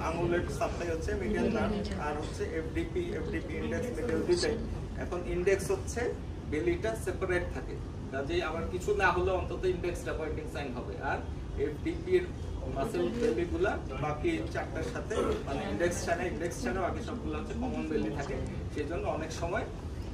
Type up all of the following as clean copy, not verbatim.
আঙুলের সাপ্লাই হচ্ছে medial nerve, আর হচ্ছে এফডিপি ইন্ডেক্স মিডল দুইটাই। এখন ইন্ডেক্স হচ্ছে বেলিটা সেপারেট থাকে, কাজেই আমার কিছু না হলে অন্তত ইন্ডেক্সটা পয়েন্টিং সাইন হবে, আর এফডিপি এর মাসেল বেলিগুলা বাকি চারটার সাথে মানে ইন্ডেক্স ছাড়া বাকি সবগুলো হচ্ছে কমন বেলি থাকে। সেই জন্য অনেক সময়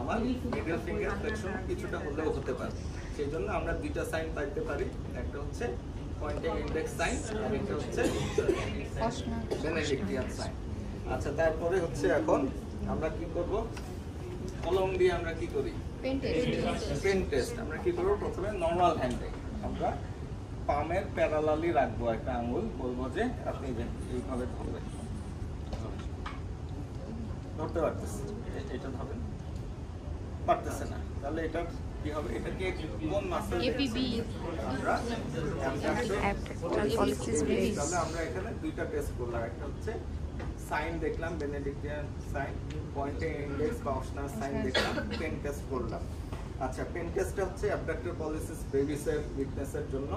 আমার মিডল ফিঙ্গার ফ্লেকশন কিছুটা হলেও হতে পারে। সেই জন্য আমরা দুইটা সাইন পাইতে পারি, একটা হচ্ছে পয়েন্টিং ইন্ডেক্স সাইন আর একটা হচ্ছে বেনেডিক্টিয়ান সাইন। আচ্ছা, তারপরে হচ্ছে এখন আমরা কি করব, কলম দিয়ে আমরা কি করি পেন টেস্ট। আমরা কি করব, প্রথমে নরমাল হ্যান্ডে আমরা পামের প্যারালালি রাখবো একটা আঙ্গুল, বলবো যে আপনি এইভাবে ধরবেন, ধরতে পারতেছে, এটা ধরবেন, পারতেছে না, তাহলে এটা কি হবে, এটাকে কোন মাসল এপিবি আমরা তাহলে আমরা এখানে দুইটা টেস্ট করলাম, একটা হচ্ছে সাইন দেখলাম বেনেডিক্টিয়ান সাইন, পয়েন্টিং ইন্ডেক্স বা অপশনাল সাইন দেখলাম, পেন টেস্ট করলাম। আচ্ছা, পেন টেস্টটা হচ্ছে অ্যাবডাক্টর পলিসিস বেবিসের উইকনেসের জন্য,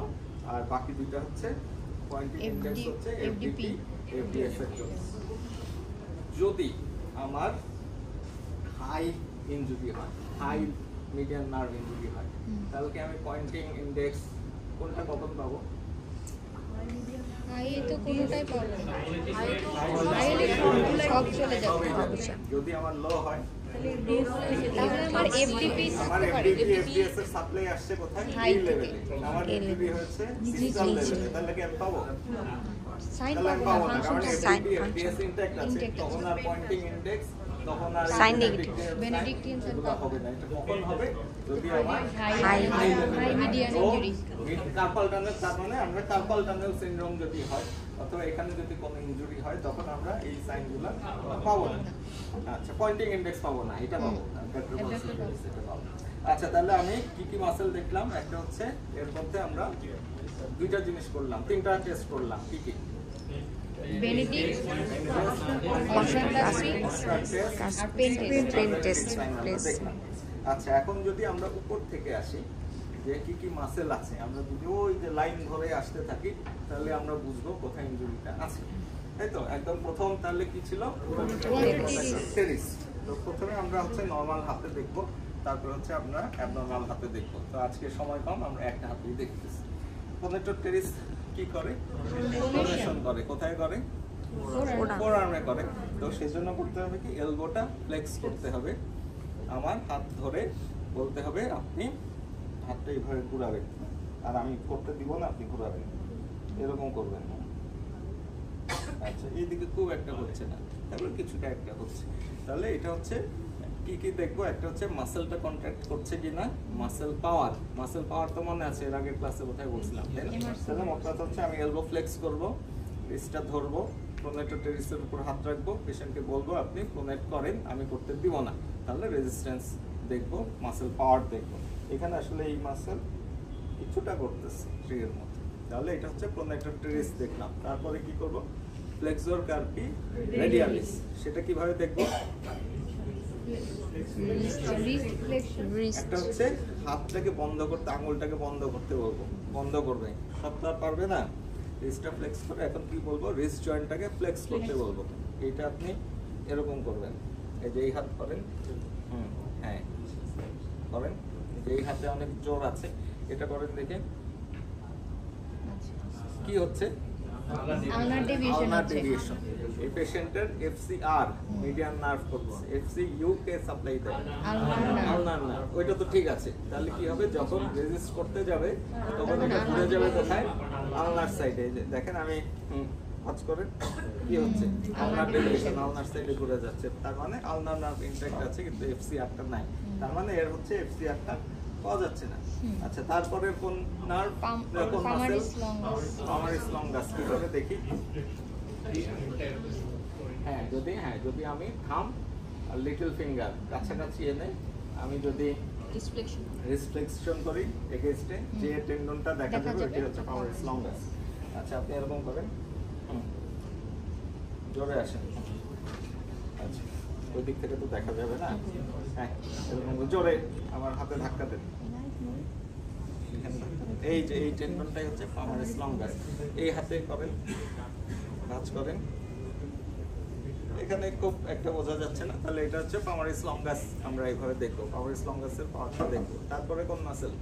আর বাকি দুইটা হচ্ছে পয়েন্টিং ইন্ডেক্স হচ্ছে এফডিপি এফডিএস এর জন্য। যদি আমার হাই ইনজুরি হয়, হাই মিডিয়ান নার্ভ ইনজুরি হয়, তাহলে কি আমি পয়েন্টিং ইন্ডেক্স কোনটা কখন পাবো? হাই তো কোনটাই পাবো না, হাই সব চলে যাবে। যদি আমার লো হয় তাহলে আমার এফডিপি এফডিএস এর সাপ্লাই আসছে কোথায়? হাই লেভেলে। আমার এফডিপি হচ্ছে সিস্টাল লেভেলে, তাহলে কি আমি পাবো? সাইন পাবো না, কারণ এফডিএস ইনটেক্ট আছে, তখন আর পয়েন্টিং ইন্ডেক্স তখন আর সাইন নেগেটিভ বেনেডিক্টিয়ান সাইন হবে না। এটা কখন হবে? যদি আমার high median injury, carpal tunnel, তার মানে আমরা কার্পাল টানেল সিনড্রোম যদি হয় অথবা এখানে যদি কোনো ইনজুরি হয়, তখন আমরা এই সাইনগুলো পাবো না। আচ্ছা, পয়েন্টিং ইন্ডেক্স পাবো না, এটা পাবো না, এটা পাবো। আচ্ছা, তাহলে আমি কি কি মাসেল দেখলাম? একটা হচ্ছে এর মধ্যে আমরা দুইটা জিনিস করলাম, তিনটা টেস্ট করলাম, কি কি? আচ্ছা, এখন যদি আমরা উপর থেকে আসি যে কি কি মাসেল আছে, আমরা যদি ওই যে লাইন ধরে আসতে থাকি, তাহলে আমরা বুঝবো কোথায় ইনজুরিটা আছে, তাই তো? একদম প্রথম তাহলে কি ছিল? টেরিস। তো প্রথমে আমরা হচ্ছে নরমাল হাতে দেখবো, তারপর হচ্ছে আমরা অ্যাবনরমাল হাতে দেখবো। তো আজকে সময় কম, আমরা একটা হাতেই দেখতেছি। প্রথমে টেরিস কি করে? ডোনেশন করে। কোথায় করে? ফোরআর্মে করে। তো সেজন্য করতে হবে কি, এলবোটা ফ্লেক্স করতে হবে, আমার হাত ধরে বলতে হবে আপনি হাতটা এইভাবে ঘুরাবেন, আর আমি করতে দিব না, আপনি ঘুরাবেন, এরকম করবেন। আচ্ছা, এইদিকে খুব একটা হচ্ছে না, তারপরে কিছুটা একটা হচ্ছে। তাহলে এটা হচ্ছে কি কি দেখবো, একটা হচ্ছে মাসেলটা কন্ট্রাক্ট করছে কিনা, মাসেল পাওয়ার তো মনে আছে, এর আগের ক্লাসে কোথায় বলছিলাম, তাহলে মোট কথা হচ্ছে আমি এলবো ফ্লেক্স করবো, রিস্টটা ধরবো, প্রোনেটের টেরিসের উপর হাত রাখবো, পেশেন্টকে বলবো আপনি প্রোনেট করেন, আমি করতে দিব না, তাহলে রেজিস্ট্যান্স দেখবো, মাসেল পাওয়ার দেখবো। এখানে আসলে এই মাসেল কিছুটা করতেছে ট্রির মধ্যে, তাহলে এটা হচ্ছে প্রোনেটের টেরিস দেখলাম। তারপরে কি করবো, ফ্লেক্সর কার্পি রেডিয়ালিস, সেটা কিভাবে দেখবো? একটা হচ্ছে হাতটাকে বন্ধ করতে, আঙুলটাকে বন্ধ করতে বলবো, বন্ধ করবে, সবটা পারবে না, রিস্টটা ফ্লেক্স করে। এখন কি বলবো, রিস্ট জয়েন্টটাকে ফ্লেক্স করতে বলবো, এইটা আপনি এরকম করবেন, এই যে এই হাত করেন, হ্যাঁ করেন, এই হাতে অনেক জোর আছে, এটা করেন, দেখে কি হচ্ছে, আলনার ডেভিয়েশন। এই পেশেন্টের এফসিআর মিডিয়ান নার্ভ করছে, এফসিইউ কে সাপ্লাই দেয় আলনার নার্ভ, ওইটা তো ঠিক আছে। তাহলে কি হবে, যখন রেজিস্ট করতে যাবে তখন এটা ঘুরে যাবে কোথায়, আলনার সাইডে। দেখেন আমি ওয়াচ করেন কি হচ্ছে, আলনার ডেভিয়েশন আলনার সাইডে ঘুরে যাচ্ছে, তার মানে আলনার নার্ভ ইনট্যাক্ট আছে, কিন্তু এফসিআরটা নাই, তার মানে এর হচ্ছে এফসিআরটা পাওয়া যাচ্ছে না। আচ্ছা, তারপরে কোন নার্ভ, কোন মাসেল, পামারিস লঙ্গাস, কিভাবে দেখি? হ্যাঁ, যদি আমি থাম আর লিটল ফিঙ্গার কাছাকাছি এনে আমি যদি রিফ্লেকশন করি এগেইনস্টে, যে টেন্ডনটা দেখা যাবে ওইটা হচ্ছে পামারিস লঙ্গাস। আচ্ছা, আপনি এরকম করেন, জোরে আসেন। আচ্ছা, ওই দিক থেকে তো দেখা যাবে না, হ্যাঁ এরকম জোরে আমার হাতে ধাক্কা দেন, এই যে এই টেন্ডনটাই হচ্ছে পামারিস লঙ্গাস, এই হাতে করেন, ভাঁজ করেন। এখানে খুব একটা বোঝা যাচ্ছে না, তাহলে এটা হচ্ছে পামারিস লঙ্গাস। আমরা এইভাবে দেখবো পামারিস লঙ্গাসের পাওয়ারটা দেখবো। তারপরে কোন মাসেল?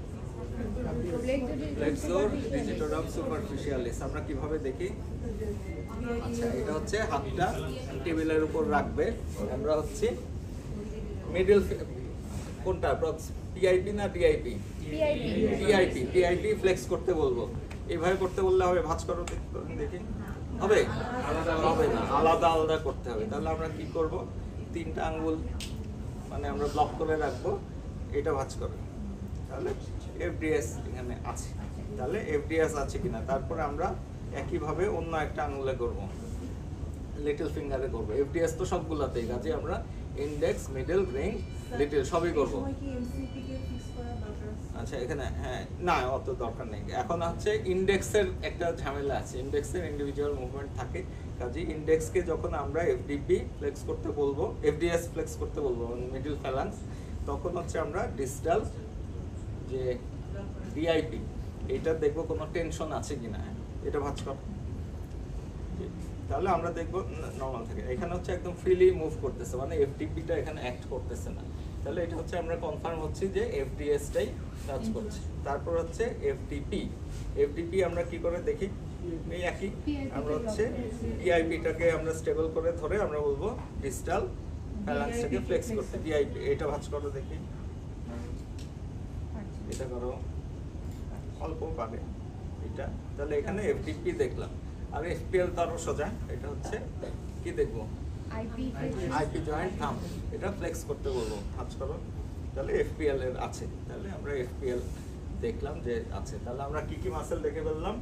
Flexor digitorum superficialis. আমরা কিভাবে দেখি? আচ্ছা, এটা হচ্ছে হাতটা টেবিলের উপর রাখবে। আমরা হচ্ছে মিডল কোনটা পিআইপি না ডিআইপি? পিআইপি ফ্লেক্স করতে বলবো। এইভাবে করতে বললে হবে? ভাঁজ করো দেখি, হবে? হবে না, আলাদা আলাদা করতে হবে। তাহলে আমরা কি করব? তিনটা আঙ্গুল মানে আমরা ব্লক করে রাখবো, এটা ভাঁজ করো। তাহলে এফডিএস এখানে আছে। তাহলে এফডিএস আছে কিনা, তারপরে আমরা একইভাবে অন্য একটা আঙ্গুলে করব, লিটল ফিঙ্গারে করব। এফডিএস তো সবগুলাতেই, কাজে আমরা ইন্ডেক্স, মিডল, রিং, লিটল সবই করব। আচ্ছা, এখানে হ্যাঁ না অত দরকার নেই। এখন হচ্ছে ইন্ডেক্সের একটা ঝামেলা আছে, ইন্ডেক্সের ইন্ডিভিজুয়াল মুভমেন্ট থাকে। কাজে ইন্ডেক্সকে যখন আমরা এফডিপি ফ্লেক্স করতে বলবো, এফডিএস ফ্লেক্স করতে বলবো মিডল ফ্যালান্স, তখন হচ্ছে আমরা ডিস্টাল যে ডিআইপি এটা দেখবো কোনো টেনশন আছে কিনা, এটা ভাঁজ কর। তাহলে আমরা দেখবো নর্মাল থাকে। এখানে হচ্ছে একদম ফ্রিলি মুভ করতেছে, মানে এফডিপিটা এখানে অ্যাক্ট করতেছে না। তাহলে এটা হচ্ছে আমরা কনফার্ম হচ্ছি যে এফডিএসটাই কাজ করছে। তারপর হচ্ছে এফডিপি। এফডিপি আমরা কি করে দেখি? এই একই, আমরা হচ্ছে পিআইপিটাকে আমরা স্টেবল করে ধরে আমরা বলবো ডিস্টাল ফ্যালান্সটাকে ফ্লেক্স করতে। পিআইপি এটা ভাঁজ করো দেখি, এটা করো অল্প পাবে এটা। তাহলে এখানে এফডিপি দেখলাম। আর এফপিএল তো আরো সোজা, এটা হচ্ছে কি দেখবো? আইপি জয়েন্ট থাম্ব, এটা ফ্লেক্স করতে বলবো, ভাঁজ করো। তাহলে এফপিএল এর আছে, তাহলে আমরা এফপিএল দেখলাম যে আছে। তাহলে আমরা কি কি মাসেল দেখে ফেললাম,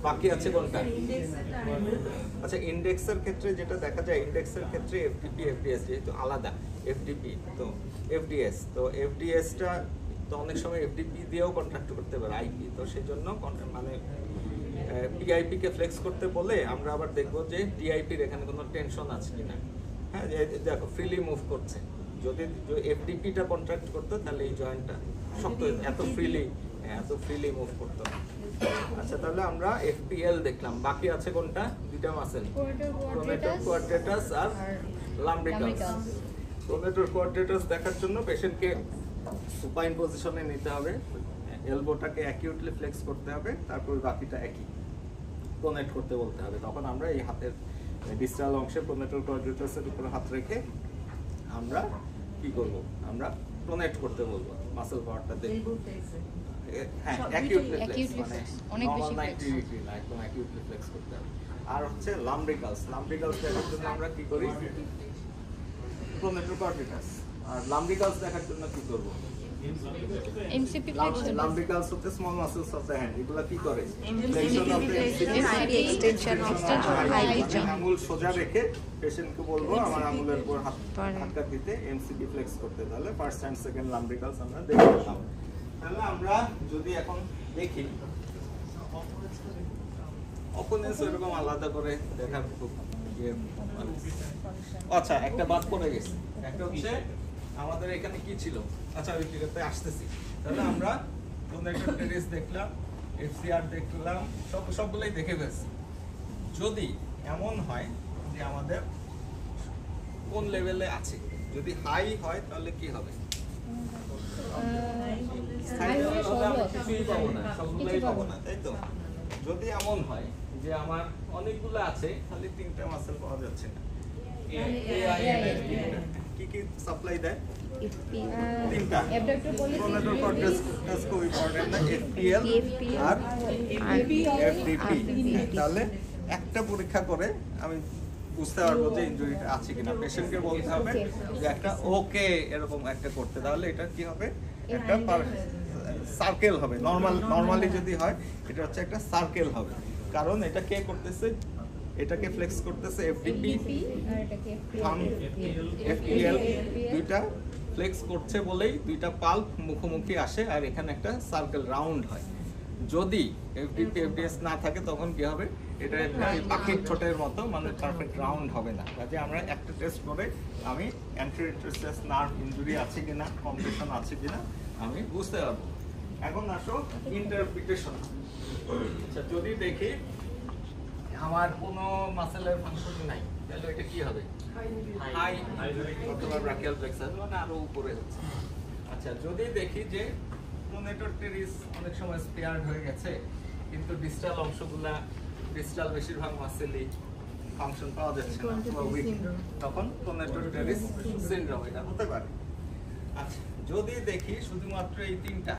বাকি আছে কোনটা? আচ্ছা, ইন্ডেক্সের ক্ষেত্রে যেটা দেখা যায়, ইন্ডেক্সের ক্ষেত্রে এফডিপি এফডিএস যেহেতু আলাদা, এফডিপি তো এফডিএস, তো এফডিএসটা তো অনেক সময় এফডিপি দিয়েও কন্ট্রাক্ট করতে পারে আইপি, তো সেই জন্য মানে পিআইপি কে ফ্লেক্স করতে বলে আমরা আবার দেখবো যে ডিআইপির এখানে কোনো টেনশন আছে কিনা। হ্যাঁ, দেখো ফ্রিলি মুভ করছে। যদি এফডিপিটা কন্ট্রাক্ট করতো তাহলে এই জয়েন্টটা শক্ত, এত ফ্রিলি মুভ করতো। আচ্ছা, তাহলে আমরা এফপিএল দেখলাম। বাকি আছে কোনটা? দুইটা মাসেল, প্রোনেটর কোয়াড্রেটাস আর লাম্ব্রিকাস। প্রোনেটর কোয়াড্রেটাস দেখার জন্য পেশেন্টকে সুপাইন পজিশনে নিতে হবে, এলবোটাকে অ্যাকিউটলি ফ্লেক্স করতে হবে, তারপর বাকিটা একই প্রোনেট করতে বলতে হবে। তখন আমরা এই হাতের ডিস্টাল অংশে প্রোনেটর কোয়াড্রেটাসের উপর হাত রেখে আমরা কি করব? আমরা প্রোনেট করতে বলবো, মাসল পাওয়ারটা দেখব। হ্যাঁ, অ্যাকিউটলি ফ্লেক্স মানে অনেক বেশি ফ্লেক্স না, একদম অ্যাকিউটলি ফ্লেক্স করতে হবে। আর হচ্ছে লাম্ব্রিকালস দেখার জন্য আমরা কি করি? প্রোনেটর কোয়াড্রেটাস। আর লাম্ব্রিকালস দেখার জন্য কি করব? MCP flexion. লাম্ব্রিকালস হচ্ছে small muscles of the hand. এগুলা কি করে? এক্সটেনশন এক্সটেনশন আঙুল সোজা রেখে পেশেন্টকে বলবো আমার আঙুলের উপর হাতটা দিতে, এমসিপি ফ্লেক্স করতে। তাহলে ফার্স্ট এন্ড সেকেন্ড লাম্ব্রিকালস আমরা দেখে নিলাম। তাহলে আমরা যদি এখন দেখি অপোনেন্স এরকম আলাদা করে দেখার খুব আচ্ছা, একটা বাদ পড়ে গেছে। একটা হচ্ছে আমাদের এখানে কি ছিল? আচ্ছা, ওই জায়গাতে আসতেছি। তাহলে আমরা প্রোনেটর টেরিস দেখলাম, এফসিআর দেখলাম, সবগুলোই দেখে ফেলছি। যদি এমন হয় যে আমাদের কোন লেভেলে আছে, যদি হাই হয় তাহলে কি হবে? কিছুই পাবো না, সবগুলোই পাবো না, তাই তো? যদি এমন হয় যে আমার অনেকগুলো আছে, তাহলে তিনটা মাসেল পাওয়া যাচ্ছে না। কি কি সাপ্লাই দেয়? তিনটা। প্রোনেটর কোয়াড্রেটাস খুব ইম্পর্টেন্ট না, এফপিএল আর এফডিপি। তাহলে একটা পরীক্ষা করে আমি বুঝতে পারবো যে ইনজুরিটা আছে কিনা। পেশেন্টকে বলতে হবে যে একটা ওকে এরকম একটা করতে, তাহলে এটা কি হবে? একটা সার্কেল হবে। নরমালি যদি হয় এটা হচ্ছে একটা সার্কেল হবে, কারণ এটা কে করতেছে? এটাকে ফ্লেক্স করতেছে এফডিপি আর এটাকে এফপিএল। দুইটা ফ্লেক্স করছে বলেই দুইটা পাল্প মুখোমুখি আসে আর এখানে একটা সার্কেল রাউন্ড হয়। যদি এফডিপি এফডিএস না থাকে তখন কি হবে? এটা পাখির ঠোঁটের মতো, মানে পারফেক্ট রাউন্ড হবে না। কাজে আমরা একটা টেস্ট করে আমি অ্যান্টেরিয়র নার্ভ ইনজুরি আছে কিনা, কম্প্রেশন আছে কিনা আমি বুঝতে পারবো। এখন আসো ইন্টারপ্রিটেশন। আচ্ছা, যদি দেখি আমার কোনো মাসেলের ফাংশন নাই, তাহলে এটা কি হবে? হাই অথবা ব্রাকিয়াল প্লেক্সাস, মানে আরো উপরে হচ্ছে। আচ্ছা, যদি দেখি যে প্রোনেটর টেরিস অনেক সময় স্পেয়ার্ড হয়ে গেছে, কিন্তু ডিস্টাল অংশগুলা, ডিস্টাল বেশিরভাগ মাসেলই ফাংশন পাওয়া যাচ্ছে না অথবা উইক, তখন প্রোনেটর টেরিস সিনড্রোম এটা হতে পারে। আচ্ছা, যদি দেখি শুধুমাত্র এই তিনটা